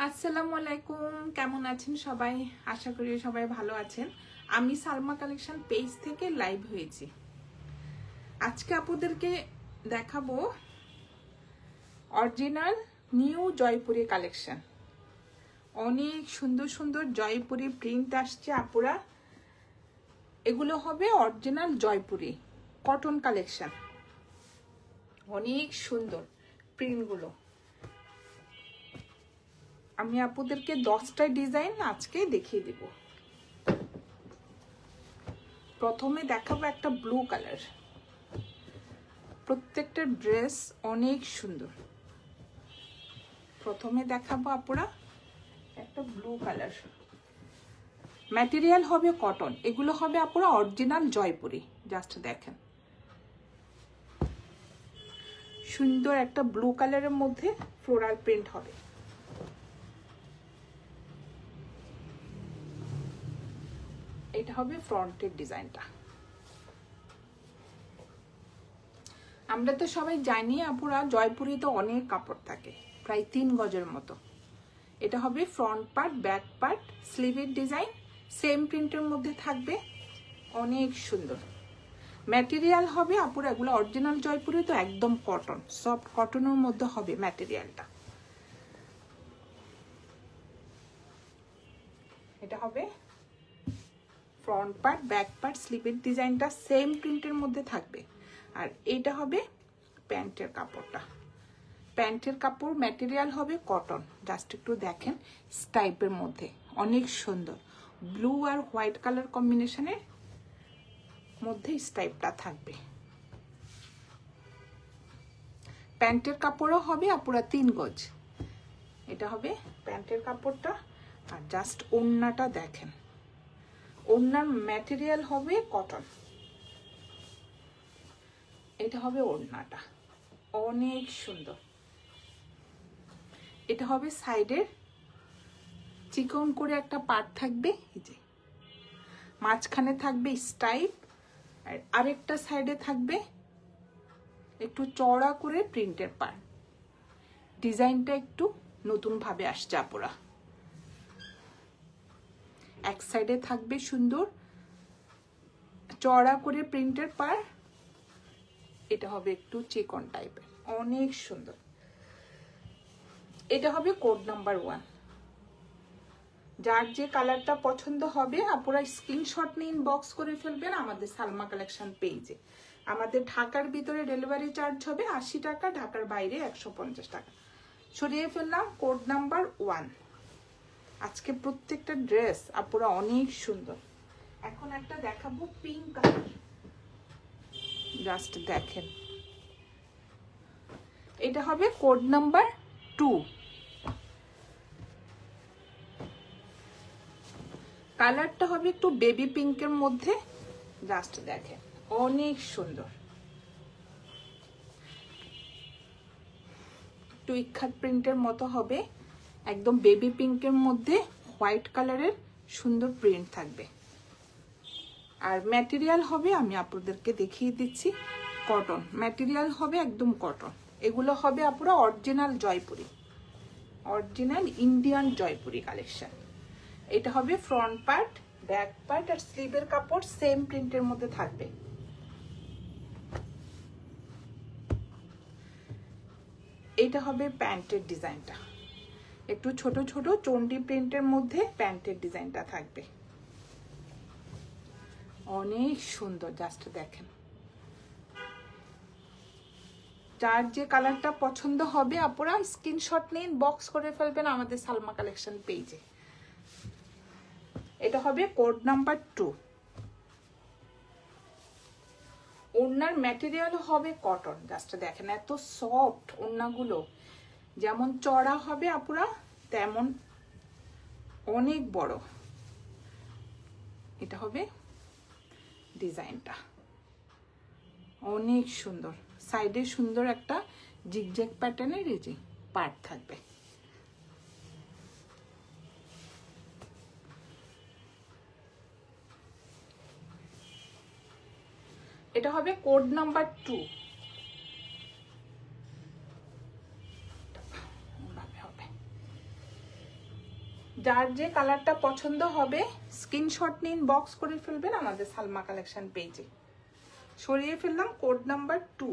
আসসালামু আলাইকুম, কেমন আছেন সবাই? আশা করি সবাই ভালো আছেন। আমি সালমা কালেকশন পেজ থেকে লাইভ হয়েছি। আজকে আপনাদেরকে দেখাবো অরিজিনাল নিউ জয়পুরি কালেকশন। অনেক সুন্দর সুন্দর জয়পুরি প্রিন্ট আসছে আপুরা। এগুলো হবে অরিজিনাল জয়পুরি কটন কালেকশন। অনেক সুন্দর প্রিন্টগুলো। আমি আপনাদেরকে 10টা ডিজাইন আজকে দেখিয়ে দেব। প্রথমে দেখাবো একটা ব্লু কালার। প্রত্যেকটা ড্রেস অনেক সুন্দর। প্রথমে দেখাবো আপুরা একটা ব্লু কালার। ম্যাটেরিয়াল হবে কটন। এগুলো হবে আপুরা অরিজিনাল জয়পুরি। জাস্ট দেখেন, সুন্দর একটা ব্লু কালারের মধ্যে ফ্লোরাল প্রিন্ট হবে। এটা হবে ফ্রন্টের ডিজাইনটা। আমরা তো সবাই জানি আপুরা জয়পুরি তো অনেক কাপড় থাকে, প্রায় 3 গজের মতো। এটা হবে ফ্রন্ট পার্ট, ব্যাক পার্ট, স্লিভের ডিজাইন সেম প্রিন্টের মধ্যে থাকবে। অনেক সুন্দর ম্যাটেরিয়াল হবে আপুরা। এগুলো অরিজিনাল জয়পুরি তো একদম কটন, সফট কটনের মধ্যে হবে ম্যাটেরিয়ালটা। এটা হবে ফ্রন্ট পার্ট, ব্যাক পার্ট, স্লিভের ডিজাইনটা সেম প্রিন্টের মধ্যে থাকবে। আর এটা হবে প্যান্টের কাপড়টা। প্যান্টের কাপড় ম্যাটেরিয়াল হবে কটন। জাস্ট একটু দেখেন স্টাইপের মধ্যে অনেক সুন্দর ব্লু আর হোয়াইট কালার কম্বিনেশনের মধ্যে স্টাইপটা থাকবে। প্যান্টের কাপড়ও হবে আপুরা 3 গজ। এটা হবে প্যান্টের কাপড়টা। আর জাস্ট ওড়নাটা দেখেন, ওড়নার ম্যাটেরিয়াল হবে কটন। এটা হবে ওড়নাটা, অনেক সুন্দর। এটা হবে সাইডের চিকন করে একটা পার্ট থাকবে, এই যে মাঝখানে থাকবে স্টাইপ, আর আরেকটা সাইডে থাকবে একটু চওড়া করে প্রিন্টের পার্ট। ডিজাইনটা একটু নতুন ভাবে আসছে আপুরা। এক সাইডে থাকবে সুন্দর চওড়া করে প্রিন্টের পার্ট। এটা হবে একটু চিকন টাইপের, অনেক সুন্দর। এটা হবে কোড নাম্বার 1। যার যে কালারটা পছন্দ হবে আপুরা স্ক্রিনশট নিয়ে ইনবক্স করে ফেলবেন আমাদের সালমা কালেকশন পেজে। আমাদের ঢাকার ভিতরে ডেলিভারি চার্জ হবে 80 টাকা, ঢাকার বাইরে 150 টাকা। সরিয়ে ফেললাম কোড নাম্বার 1। আজকে প্রত্যেকটা ড্রেস আপুরা অনেক সুন্দর। এখন একটা দেখাবো পিঙ্ক কালার। জাস্ট দেখেন, এটা হবে কোড নাম্বার 2। কালারটা হবে একটু বেবি পিঙ্কের মধ্যে। জাস্ট দেখেন অনেক সুন্দর। একটু ইখাত প্রিন্টের মতো হবে, একদম বেবি পিঙ্কের মধ্যে হোয়াইট কালারের সুন্দর প্রিন্ট থাকবে। আর ম্যাটেরিয়াল হবে, আমি আপনাদেরকে দেখিয়ে দিচ্ছি, কটন ম্যাটেরিয়াল হবে, একদম কটন। এগুলো হবে আপুরা original Jaipuri, original Indian Jaipuri collection. এটা হবে ফ্রন্ট পার্ট, ব্যাক পার্ট আর স্লিভের কাপড় সেম প্রিন্টের মধ্যে থাকবে। এটা হবে প্যান্টের ডিজাইনটা, একটু ছোট ছোট চন্ডি প্রিন্টের মধ্যে প্যান্টের ডিজাইনটা থাকবে। অনেক সুন্দর, জাস্ট দেখেন। যার যে কালারটা পছন্দ হবে আপুরা স্ক্রিনশট নিন, বক্স করে ফেলবেন আমাদের সালমা কালেকশন পেজে। এটা হবে কোড নাম্বার 2। ওড়নার ম্যাটেরিয়াল হবে কটন। জাস্ট দেখেন এত সফট ওড়নাগুলো, যেমন চড়া হবে আপুরা তেমন অনেক বড়। এটা হবে ডিজাইনটা, অনেক সুন্দর। সাইডে সুন্দর একটা জিগজ্যাগ প্যাটার্নের এই যে পার্ট থাকবে। এটা হবে কোড নাম্বার 2। যার যে কালারটা পছন্দ হবে স্ক্রিনশট নিন, বক্স করে ফেলবেন আমাদের সালমা কালেকশন পেজে। সরিয়ে ফেললাম কোড নাম্বার 2।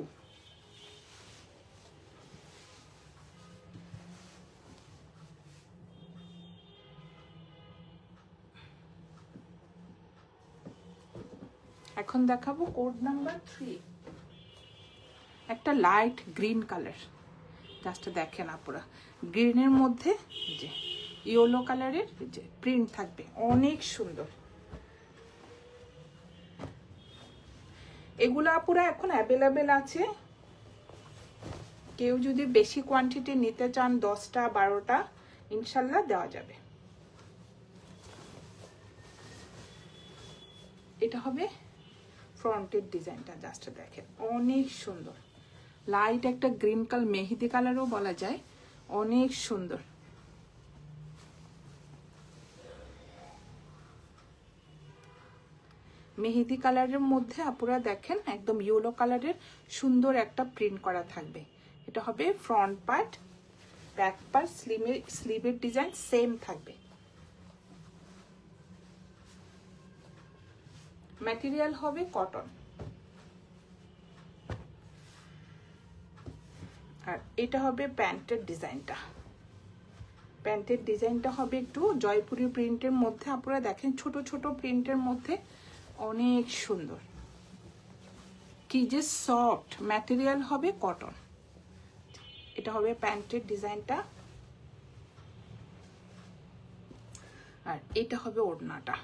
এখন দেখাবো কোড নাম্বার 3, একটা লাইট গ্রিন কালার। জাস্ট দেখেন আপনারা, গ্রিনের মধ্যে যে ইয়েলো কালারের যে প্রিন্ট থাকবে, অনেক সুন্দর। এগুলো আপুরা এখন অ্যাভেলেবেল আছে, কেউ যদি বেশি কোয়ান্টিটি নিতে চান 10টা 12টা ইনশাল্লাহ দেওয়া যাবে। এটা হবে ফ্রন্টের ডিজাইনটা, জাস্ট দেখেন অনেক সুন্দর। লাইট একটা গ্রিন কালার, মেহেদি কালারও বলা যায়, অনেক সুন্দর। মেহেদি কালারের মধ্যে আপুরা দেখেন একদম ইয়েলো কালারের সুন্দর একটা প্রিন্ট করা থাকবে। এটা হবে ফ্রন্ট পার্ট, ব্যাক পার্ট, স্লিভের ডিজাইন সেম থাকবে। ম্যাটেরিয়াল হবে কটন। আর এটা হবে প্যান্টের ডিজাইনটা। প্যান্টের ডিজাইনটা হবে একটু জয়পুরি প্রিন্টের মধ্যে, আপনারা দেখেন ছোট ছোট প্রিন্টের মধ্যে, অনেক সুন্দর। কি যে সফট, ম্যাটেরিয়াল হবে কটন। এটা হবে প্যান্টের ডিজাইনটা, আর এটা হবে ওড়নাটা।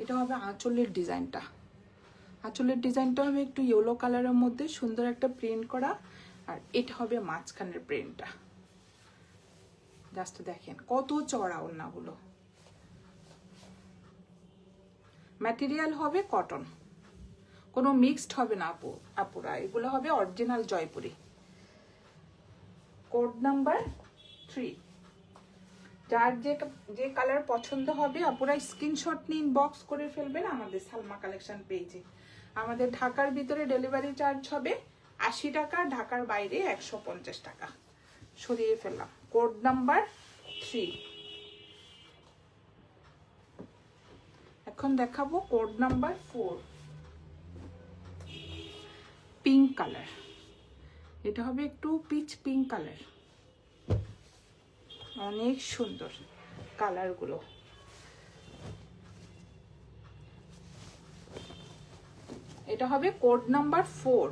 এটা হবে আঁচলের ডিজাইনটা। আঁচলের ডিজাইনটা হবে একটু ইয়েলো কালারের মধ্যে সুন্দর একটা প্রিন্ট করা, আর এটা হবে মাঝখানের প্রিন্টটা। জাস্ট দেখেন কত চড়া ওড়নাগুলো। ম্যাটেরিয়াল হবে কটন, কোনো মিক্সড হবে না আপুরা, এগুলো হবে অরিজিনাল জয়পুরি। Code number 3। যার যে কালার পছন্দ হবে আপুরা স্ক্রিনশট নিন, বক্স করে ফেলবেন আমাদের সালমা কালেকশন পেজে। আমাদের ঢাকার ভিতরে ডেলিভারি চার্জ হবে 80 টাকা, ঢাকার বাইরে 150 টাকা। সরিয়ে ফেললাম কোড নাম্বার 3। এখন দেখাবো কোড নাম্বার 4, পিঙ্ক কালার। এটা হবে একটু পিচ পিঙ্ক কালার, অনেক সুন্দর কালারগুলো। এটা হবে কোড নাম্বার 4।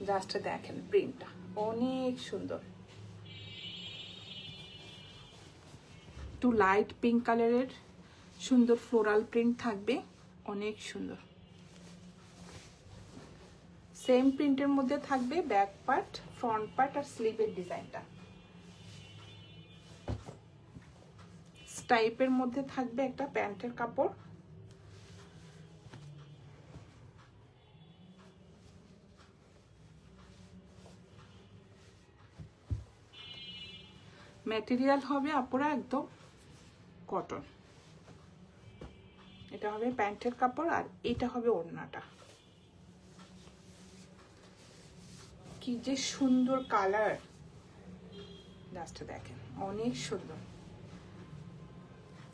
জাস্ট দেখেন প্রিন্টটা অনেক সুন্দর, একটু লাইট পিঙ্ক কালারের সুন্দর ফ্লোরাল প্রিন্ট থাকবে, অনেক সুন্দর। সেম প্রিন্টের মধ্যে থাকবে ব্যাক পার্ট, ফ্রন্ট পার্ট আর স্লিভের ডিজাইনটা। স্টাইপের মধ্যে থাকবে একটা প্যান্টের কাপড়। ম্যাটেরিয়াল হবে আপুরা একদম কটন। এটা হবে প্যান্টের কাপড়, আর এটা হবে ওড়নাটা। কি যে সুন্দর কালার, জাস্ট দেখেন অনেক সুন্দর।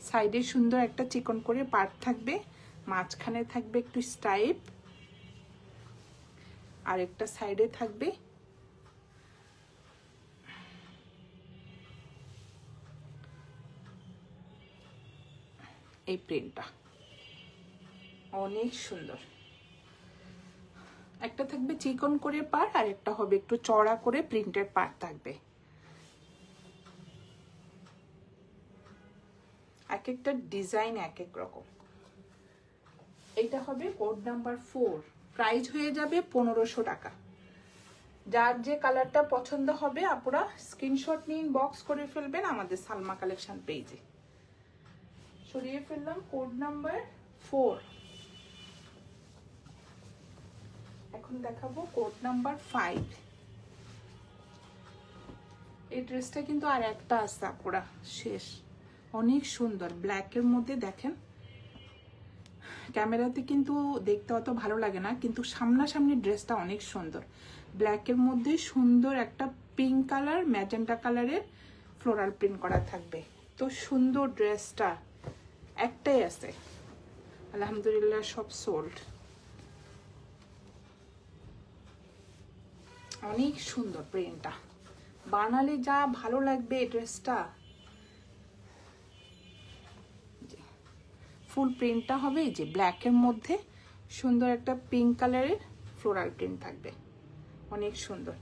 সাইডে সুন্দর একটা চিকন করে পার্ট থাকবে, মাঝখানে থাকবে একটু স্টাইপ, আর একটা সাইডে থাকবে এই প্রিন্টটা, অনেক সুন্দর। একটা থাকবে চিকন করে পার্ট, আর একটা হবে একটু চড়া করে প্রিন্টের পার্ট থাকবে। এক একটা ডিজাইন এক এক রকম। এটা হবে কোড নাম্বার 4, প্রাইস হয়ে যাবে 1500 টাকা। যার যে কালারটা পছন্দ হবে আপুরা স্ক্রিনশট নিন, বক্স করে ফেলবেন আমাদের সালমা কালেকশন পেজে। সরিয়ে ফেললাম কোড নাম্বার 4। এখন দেখাবো কোড নাম্বার 5। এই ড্রেসটা কিন্তু আর একটা আছে আপুরা, শেষ। অনেক সুন্দর ব্ল্যাকের মধ্যে দেখেন। ক্যামেরাতে কিন্তু দেখতে অত ভালো লাগে না, কিন্তু সামনাসামনি ড্রেসটা অনেক সুন্দর। ব্ল্যাকের মধ্যে সুন্দর একটা পিঙ্ক কালার ম্যাজেন্টা কালারের ফ্লোরাল প্রিন্ট করা থাকবে। তো সুন্দর ড্রেসটা একটাই আছে, আলহামদুলিল্লাহ সব সোল্ড। অনেক সুন্দর প্রিন্টটা, বানালে যা ভালো লাগবে এই ড্রেসটা। ফুল প্রিন্টটা হবে যে ব্ল্যাকের মধ্যে সুন্দর একটা পিঙ্ক কালারের ফ্লোরাল প্রিন্ট থাকবে, অনেক সুন্দর।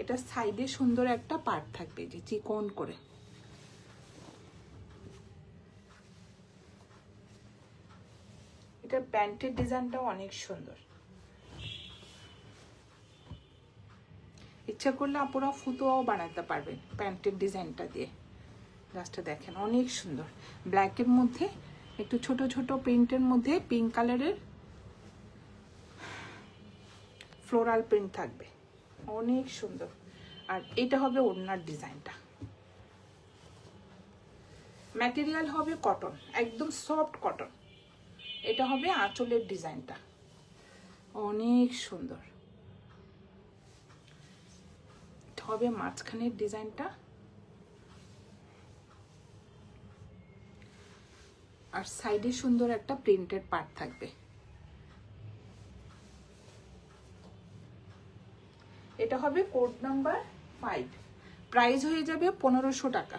এটা সাইডে সুন্দর একটা পার্ট থাকবে যে চিকন করে। এটার প্যান্টের ডিজাইনটাও অনেক সুন্দর। ইচ্ছা করলে আপনারা ফুতোও বানাতে পারবেন প্যান্টের ডিজাইনটা দিয়ে। জাস্ট দেখেন অনেক সুন্দর, ব্ল্যাকের মধ্যে একটু ছোট ছোট প্রিন্টের মধ্যে পিঙ্ক কালারের ফ্লোরাল প্রিন্ট থাকবে, অনেক সুন্দর। আর এটা হবে ওড়নার ডিজাইনটা, ম্যাটেরিয়াল হবে কটন, একদম সফট কটন। এটা হবে আঁচলের ডিজাইনটা, অনেক সুন্দর। এটা হবে মাঝখানের ডিজাইনটা, আর সাইডে সুন্দর একটা প্রিন্টেড পার্ট থাকবে। এটা হবে কোড নাম্বার 5, প্রাইস হয়ে যাবে 1500 টাকা।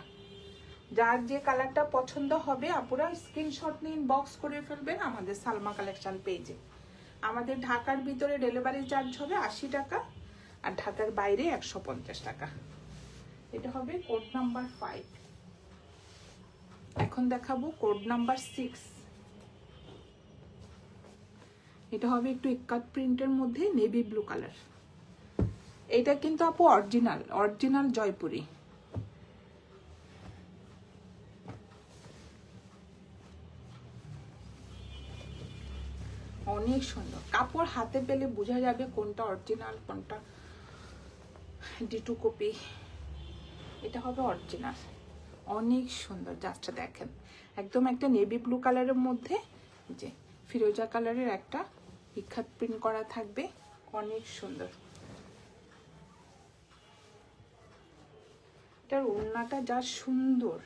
যার যে কালারটা পছন্দ হবে আপুরা স্ক্রিনশট নিয়ে ইনবক্স করে ফেলবেন আমাদের সালমা কালেকশন পেজে। আমাদের ঢাকার ভিতরে ডেলিভারি চার্জ হবে 80 টাকা, আর ঢাকার বাইরে 150 টাকা। এটা হবে কোড নাম্বার 5। এখন দেখাবো কোড নাম্বার 6। এটা হবে একটু ইক্কাত প্রিন্টের মধ্যে নেভি ব্লু কালার। এটা কিন্তু আপু অরিজিনাল জয়পুরি। অনেক সুন্দর কাপড়, হাতে পেলে বোঝা যাবে কোনটা অরিজিনাল কোনটা ডিটু কপি। এটা হবে অরিজিনাল, অনেক সুন্দর। জাস্ট দেখেন একদম একটা নেভি ব্লু কালারের মধ্যে যে ফিরোজা কালারের একটা ইক্কাত প্রিন্ট করা থাকবে, অনেক সুন্দর। এটার ওড়নাটা যা সুন্দর।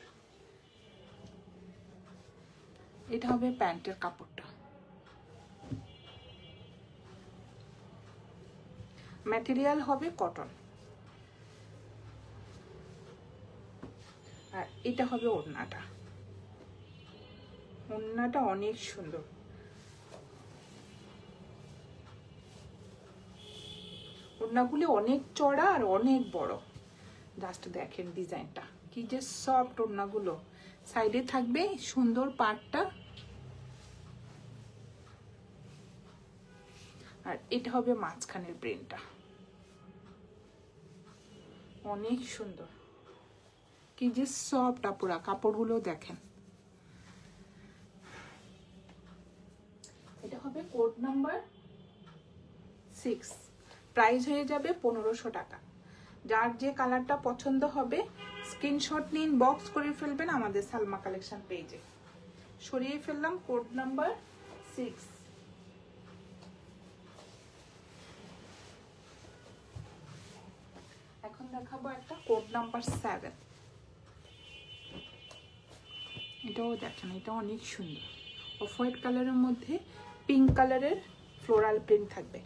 এটা হবে প্যান্টের কাপড়টা, ম্যাটেরিয়াল হবে কটন, আর এটা হবে ওড়নাটা। ওড়নাটা অনেক সুন্দর, ওড়নাগুলি অনেক চড়া আর অনেক বড়। জাস্ট দেখেন ডিজাইনটা কি যে সফট। ওড়নাগুলো সাইডে থাকবে সুন্দর পাড়টা, আর এটা হবে মাঝখানের প্রিন্টটা, অনেক সুন্দর। কি যে সফট আপুরা, কাপড়গুলো দেখেন। এটা হবে কোড নাম্বার 6, প্রাইস হয়ে যাবে 1500 টাকা। যার যে কালারটা পছন্দ হবে স্ক্রিনশট নিয়ে ইনবক্স করে ফেলবেন আমাদের সালমা কালেকশন পেজে। সরিয়ে ফেললাম কোড নাম্বার 6। এখন দেখাবো একটা কোড নাম্বার 7। এটাও দেখেন, এটা অনেক সুন্দর। অফ হোয়াইট কালারের মধ্যে পিঙ্ক কালারের ফ্লোরাল প্রিন্ট থাকবে।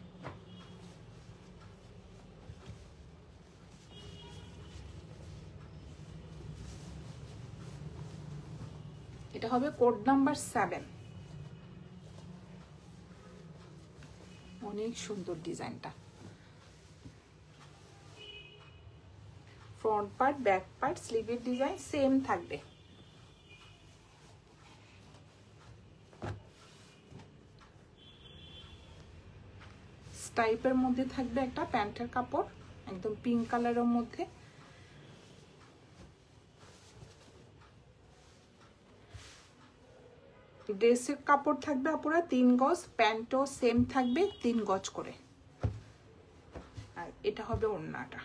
এটা হবে কোড নাম্বার 7, অনেক সুন্দর ডিজাইনটা। ফ্রন্ট পার্ট ব্যাক পার্ট স্লিভের ডিজাইন সেম থাকবে। টাইপের মধ্যে থাকবে একটা প্যান্টের কাপড়, একদম পিঙ্ক কালারের মধ্যে। ড্রেসের কাপড় থাকবে আপুরা 3 গজ, প্যান্টও সেম থাকবে 3 গজ করে। আর এটা হবে ওড়নাটা,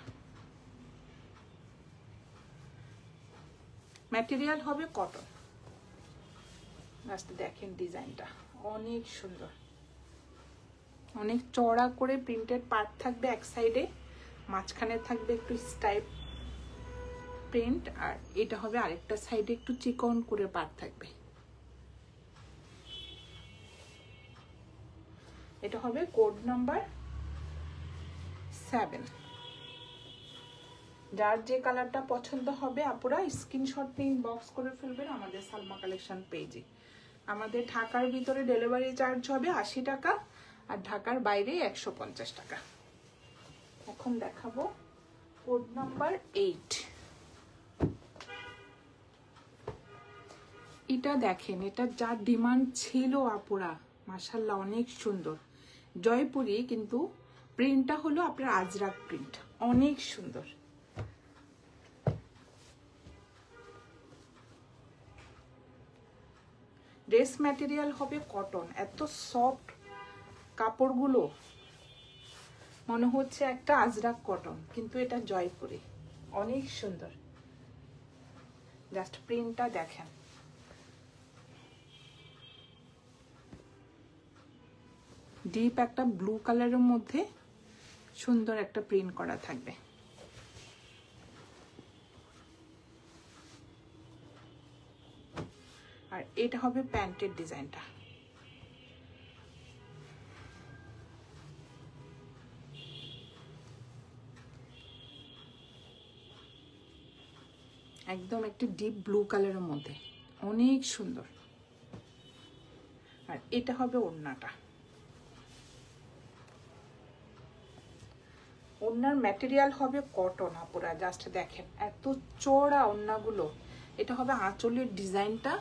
ম্যাটেরিয়াল হবে কটন। জাস্ট দেখেন ডিজাইনটা অনেক সুন্দর, অনেক চড়া করে প্রিন্টেড পার্ট থাকবে এক সাইডে, মাঝখানে থাকবে একটু স্টাইপ প্রিন্ট, আর এটা হবে আরেকটা সাইডে একটু চিকন করে পার্ট থাকবে। এটা হবে কোড নাম্বার 7। যার যে কালারটা পছন্দ হবে আপুরা স্ক্রিনশট নিয়ে ইনবক্স করে ফেলবেন আমাদের সালমা কালেকশন পেজে। আমাদের ঢাকার ভিতরে ডেলিভারি চার্জ হবে 80 টাকা, আর ঢাকার বাইরে 150 টাকা। এখন দেখাবো কোড নাম্বার 8। এটা দেখেন, এটা যা ডিমান্ড ছিল আপুরা, মাশাআল্লাহ অনেক সুন্দর জয়পুরি, কিন্তু প্রিন্টটা হলো আপনার আজরাক প্রিন্ট, অনেক সুন্দর। ড্রেস ম্যাটেরিয়াল হবে কটন, এত সফট কাপড়গুলো মনে হচ্ছে একটা আজরাক কটন, কিন্তু এটা জয়পুরি, অনেক সুন্দর। জাস্ট প্রিন্টটা দেখেন, ডিপ একটা ব্লু কালারের মধ্যে সুন্দর একটা প্রিন্ট করা থাকবে। আর এটা হবে প্যান্টের ডিজাইনটা, একদম একটা ডিপ ব্লু কালারের মধ্যে, অনেক সুন্দর। আর এটা হবে ওড়নাটা, ওড়নার ম্যাটেরিয়াল হবে কটন আপুরা, জাস্ট দেখেন এত চওড়া ওড়নাগুলো। এটা হবে আঁচলের ডিজাইনটা,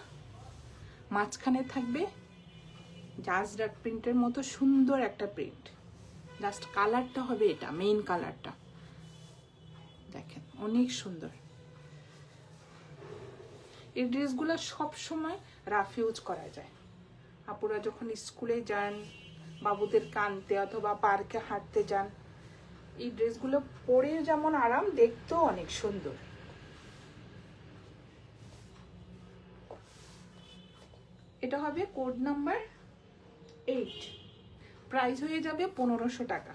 মাঝখানে থাকবে আজরাক প্রিন্টের মতো সুন্দর একটা প্রিন্ট। জাস্ট কালারটা হবে এটা মেইন কালারটা, দেখেন অনেক সুন্দর। এই ড্রেসগুলো সব সময় রাফ ইউজ করা যায়। আপুরা যখন স্কুলে যান, বাবুদেরকে আনতে অথবা পার্কে হাঁটতে যান, এই ড্রেসগুলো পরে যেমন আরাম, দেখতেও অনেক সুন্দর। এটা হবে কোড নাম্বার 8, প্রাইস হয়ে যাবে 1500 টাকা।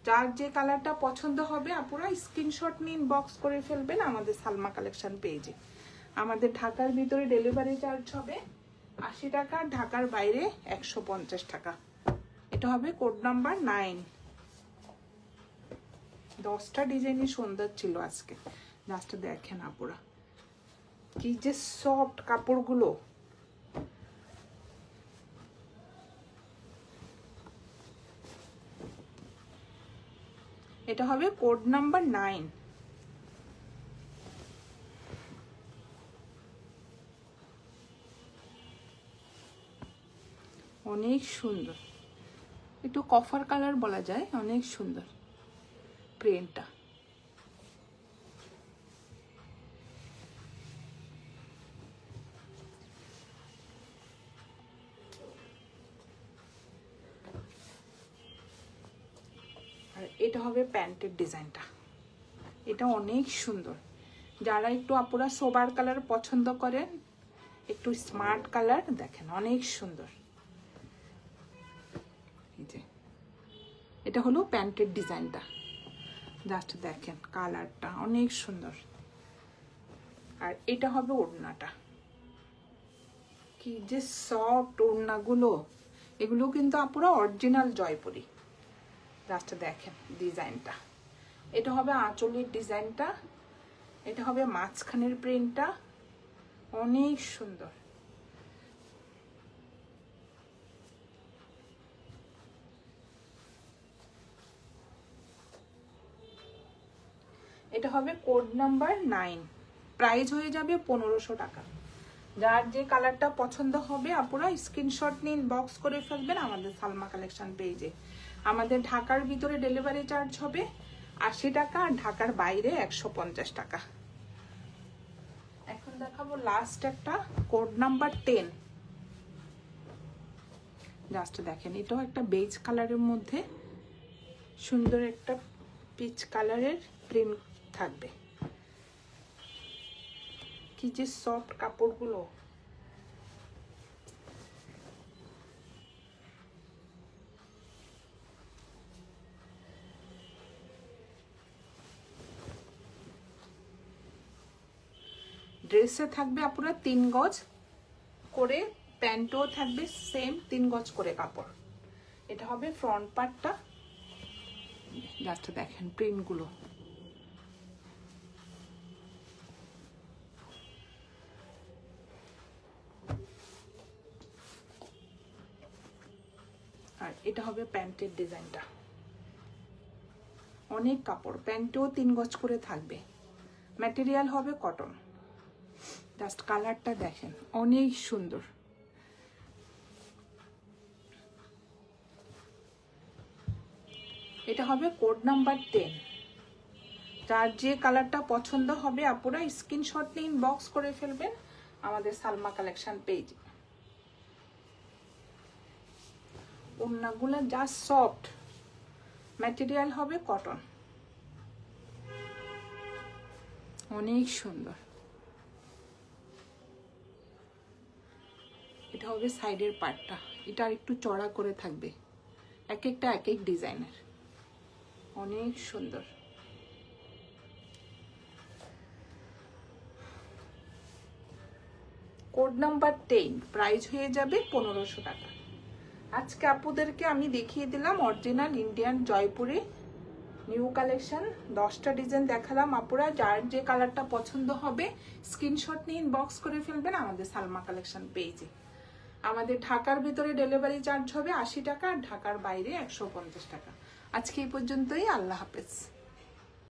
যার যে কালারটা পছন্দ হবে আপুরা স্ক্রিনশট নিয়ে ইনবক্স করে ফেলবেন আমাদের সালমা কালেকশন পেজে। আমাদের ঢাকার ভিতরে ডেলিভারি চার্জ হবে 80 টাকা, ঢাকার বাইরে 150 টাকা। এটা হবে কোড নাম্বার 9। 10টা ডিজাইনই সুন্দর ছিল আজকে, জাস্ট দেখেন আপুরা কি যে সফট কাপড়গুলো। এটা হবে কোড নাম্বার 9। অনেক সুন্দর, একটু কফার কালার বলা যায়, অনেক সুন্দর প্রিন্টটা। আর এটা হবে প্যান্টের ডিজাইনটা, এটা অনেক সুন্দর। যারা একটু আপুরা সোবার কালার পছন্দ করেন, একটু স্মার্ট কালার, দেখেন অনেক সুন্দর। এই যে এটা হলো প্যান্টের ডিজাইনটা, জাস্ট দেখেন কালারটা অনেক সুন্দর। আর এটা হবে ওড়নাটা, কি যে সফট ওড়নাগুলো, এগুলো কিন্তু আপুরা অরিজিনাল জয়পুরি। জাস্ট দেখেন ডিজাইনটা, এটা হবে আঁচলের ডিজাইনটা, এটা হবে মাঝখানের প্রিন্টটা, অনেক সুন্দর। এটা হবে কোড নাম্বার 9, প্রাইস হয়ে যাবে 1500 টাকা। যার যে কালারটা পছন্দ হবে আপুরা স্ক্রিনশট নিয়ে ইনবক্স করে ফেলবেন আমাদের সালমা কালেকশন পেজে। আমাদের ঢাকার ভিতরে ডেলিভারি চার্জ হবে 80 টাকা, আর ঢাকার বাইরে 150 টাকা। এখন দেখাবো লাস্ট একটা কোড নাম্বার 10। জাস্ট দেখেন এটাও একটা বেজ কালারের মধ্যে সুন্দর একটা পিচ কালারের প্রিন্ট থাকবে। কি যে সফট কাপড়গুলো, ড্রেসে থাকবে আপুরা 3 গজ করে, প্যান্টও থাকবে সেম 3 গজ করে কাপড়। এটা হবে ফ্রন্ট পার্টটা, জাস্ট দেখেন প্রিন্টগুলো। আর এটা হবে প্যান্টের ডিজাইনটা, অনেক কাপড়, প্যান্টও 3 গজ করে থাকবে, ম্যাটেরিয়াল হবে কটন। জাস্ট কালারটা দেখেন অনেক সুন্দর। এটা হবে কোড নাম্বার 10। যার যে কালারটা পছন্দ হবে আপুরা স্ক্রিনশট নিয়ে ইনবক্স করে ফেলবেন আমাদের সালমা কালেকশন পেজে। ওড়নাগুলো জাস্ট সফট, ম্যাটেরিয়াল হবে কটন, অনেক সুন্দর। এটা হবে সাইডের পার্টটা, এটা একটু চড়া করে থাকবে, এক একটা এক এক ডিজাইনের, অনেক সুন্দর। কোড নাম্বার 10, প্রাইস হয়ে যাবে 1500 টাকা। আজকে আপুদেরকে আমি দেখিয়ে দিলাম অরিজিনাল ইন্ডিয়ান জয়পুরে নিউ কালেকশন, 10টা ডিজাইন দেখালাম আপুরা। যার যে কালারটা পছন্দ হবে স্ক্রিনশট নিয়ে ইনবক্স করে ফেলবেন আমাদের সালমা কালেকশন পেজে। আমাদের ঢাকার ভিতরে ডেলিভারি চার্জ হবে 80 টাকা, আর ঢাকার বাইরে 150 টাকা। আজকে এই পর্যন্তই, আল্লাহ হাফেজ।